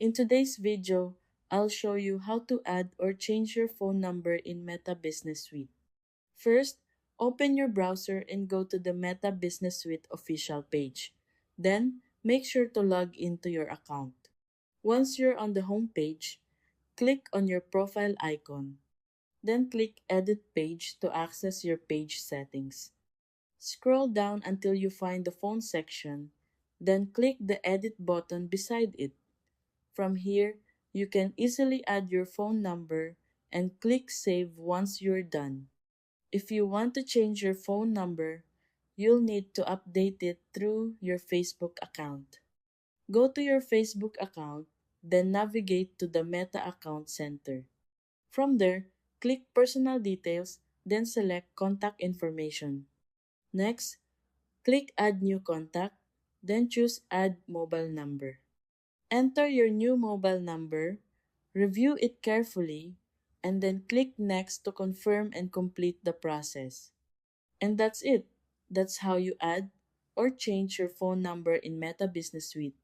In today's video, I'll show you how to add or change your phone number in Meta Business Suite. First, open your browser and go to the Meta Business Suite official page. Then, make sure to log into your account. Once you're on the home page, click on your profile icon. Then click Edit Page to access your page settings. Scroll down until you find the phone section, then click the Edit button beside it. From here, you can easily add your phone number and click Save once you're done. If you want to change your phone number, you'll need to update it through your Facebook account. Go to your Facebook account, then navigate to the Meta Account Center. From there, click Personal Details, then select Contact Information. Next, click Add New Contact, then choose Add Mobile Number. Enter your new mobile number, review it carefully, and then click Next to confirm and complete the process. And that's it. That's how you add or change your phone number in Meta Business Suite.